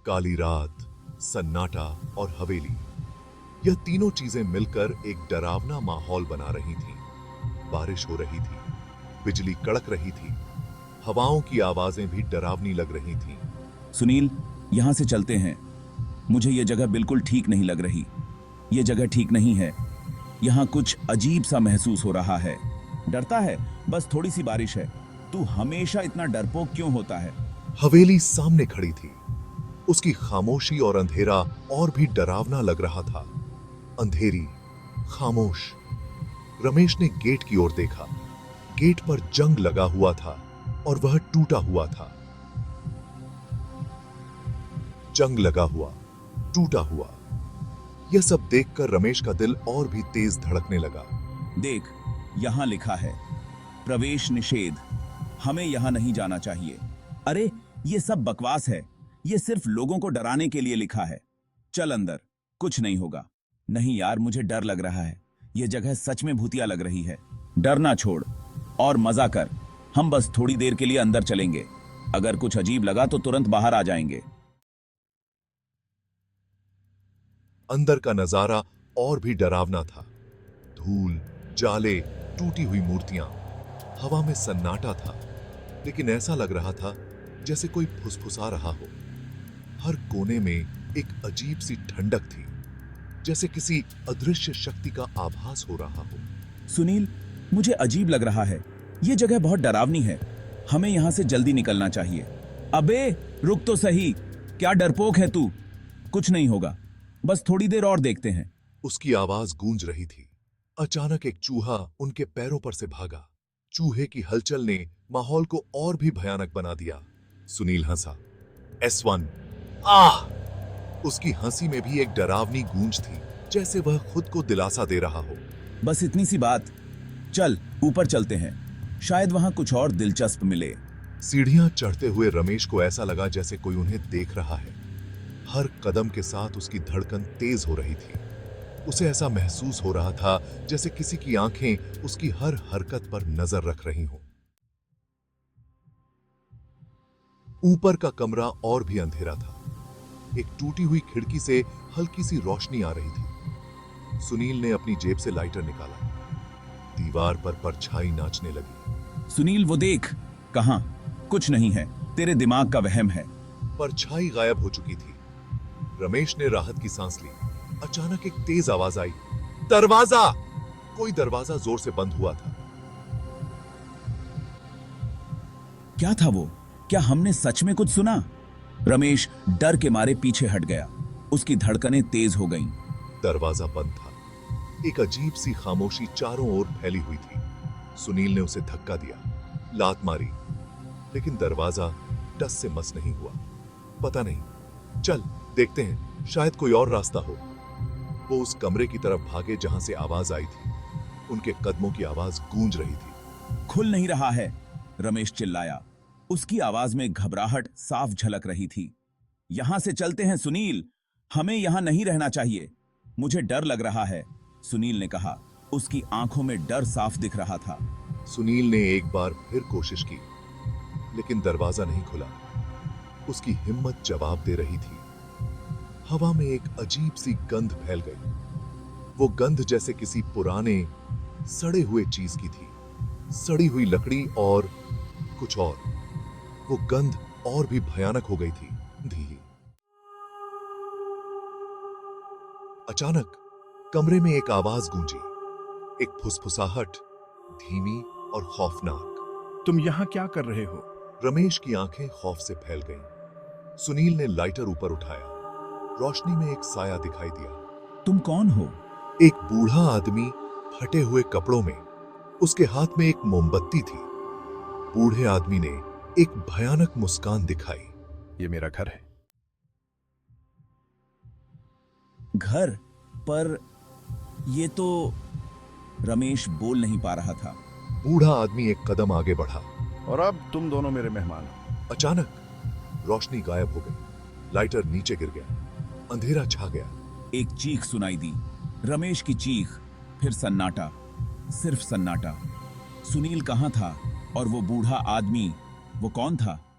काली रात, सन्नाटा और हवेली, यह तीनों चीजें मिलकर एक डरावना माहौल बना रही थीं। बारिश हो रही थी, बिजली कड़क रही थी, हवाओं की आवाजें भी डरावनी लग रही थीं। सुनील, यहां से चलते हैं। मुझे यह जगह बिल्कुल ठीक नहीं लग रही। यह जगह ठीक नहीं है। यहां कुछ अजीब सा महसूस हो रहा है। डरता है? बस थोड़ी सी बारिश है। तू हमेशा इतना डरपोक क्यों होता है? हवेली सामने खड़ी थी। उसकी खामोशी और अंधेरा और भी डरावना लग रहा था। अंधेरी, खामोश। रमेश ने गेट की ओर देखा। गेट पर जंग लगा हुआ था और वह टूटा हुआ था। जंग लगा हुआ, टूटा हुआ। यह सब देखकर रमेश का दिल और भी तेज धड़कने लगा। देख, यहां लिखा है प्रवेश निषेध। हमें यहां नहीं जाना चाहिए। अरे, ये सब बकवास है। ये सिर्फ लोगों को डराने के लिए लिखा है। चल अंदर, कुछ नहीं होगा। नहीं यार, मुझे डर लग रहा है। यह जगह सच में भूतिया लग रही है। डरना छोड़ और मजा कर। हम बस थोड़ी देर के लिए अंदर चलेंगे। अगर कुछ अजीब लगा तो तुरंत बाहर आ जाएंगे। अंदर का नजारा और भी डरावना था। धूल, जाले, टूटी हुई मूर्तियां। हवा में सन्नाटा था, लेकिन ऐसा लग रहा था जैसे कोई फुसफुसा रहा हो। हर कोने में एक अजीब सी ठंडक थी, जैसे किसी अदृश्य शक्ति का आभास हो रहा हो। सुनील, मुझे अजीब लग रहा है। यह जगह बहुत डरावनी है। हमें यहां से जल्दी निकलना चाहिए। अबे, रुक तो सही। क्या डरपोक है तू? कुछ नहीं होगा। बस थोड़ी देर और देखते हैं। उसकी आवाज गूंज रही थी। अचानक एक चूहा उनके पैरों पर से भागा। चूहे की हलचल ने माहौल को और भी भयानक बना दिया। सुनील हंसा। S1। आह! उसकी हंसी में भी एक डरावनी गूंज थी, जैसे वह खुद को दिलासा दे रहा हो। बस इतनी सी बात। चल, ऊपर चलते हैं। शायद वहां कुछ और दिलचस्प मिले। सीढ़ियां चढ़ते हुए रमेश को ऐसा लगा जैसे कोई उन्हें देख रहा है। हर कदम के साथ उसकी धड़कन तेज हो रही थी। उसे ऐसा महसूस हो रहा था जैसे किसी की आंखें उसकी हर हरकत पर नजर रख रही हों। ऊपर का कमरा और भी अंधेरा था। एक टूटी हुई खिड़की से हल्की सी रोशनी आ रही थी। सुनील ने अपनी जेब से लाइटर निकाला। दीवार पर परछाई नाचने लगी। सुनील, वो देख। कहां? कुछ नहीं है। तेरे दिमाग का वहम है। परछाई गायब हो चुकी थी। रमेश ने राहत की सांस ली। अचानक एक तेज आवाज आई। दरवाजा! कोई दरवाजा जोर से बंद हुआ था। क्या था वो? क्या हमने सच में कुछ सुना? रमेश डर के मारे पीछे हट गया। उसकी धड़कनें तेज हो गईं। दरवाजा बंद था। एक अजीब सी खामोशी चारों ओर फैली हुई थी। सुनील ने उसे धक्का दिया, लात मारी, लेकिन दरवाजा टस से मस नहीं हुआ। पता नहीं, चल देखते हैं, शायद कोई और रास्ता हो। वो उस कमरे की तरफ भागे जहां से आवाज आई थी। उनके कदमों की आवाज गूंज रही थी। खुल नहीं रहा है, रमेश चिल्लाया। उसकी आवाज में घबराहट साफ झलक रही थी। यहां से चलते हैं सुनील। हमें यहां नहीं रहना चाहिए। मुझे डर लग रहा है, सुनील ने कहा। उसकी आंखों में डर साफ दिख रहा था। सुनील ने एक बार फिर कोशिश की, लेकिन दरवाजा नहीं खुला। उसकी हिम्मत जवाब दे रही थी। हवा में एक अजीब सी गंध फैल गई। वो गंध जैसे किसी पुराने सड़े हुए चीज की थी। सड़ी हुई लकड़ी और कुछ और। वो गंध और भी भयानक हो गई थी। धीरे अचानक कमरे में एक आवाज गूंजी। एक फुसफुसाहट, धीमी और खौफनाक। तुम यहां क्या कर रहे हो? रमेश की आंखें खौफ से फैल गईं। सुनील ने लाइटर ऊपर उठाया। रोशनी में एक साया दिखाई दिया। तुम कौन हो? एक बूढ़ा आदमी फटे हुए कपड़ों में। उसके हाथ में एक मोमबत्ती थी। बूढ़े आदमी ने एक भयानक मुस्कान दिखाई। ये मेरा घर है। घर? पर ये तो... रमेश बोल नहीं पा रहा था। बूढ़ा आदमी एक कदम आगे बढ़ा। और अब तुम दोनों मेरे मेहमान हो। अचानक रोशनी गायब हो गई। लाइटर नीचे गिर गया। अंधेरा छा गया। एक चीख सुनाई दी। रमेश की चीख। फिर सन्नाटा, सिर्फ सन्नाटा। सुनील कहां था? और वो बूढ़ा आदमी, वो कौन था?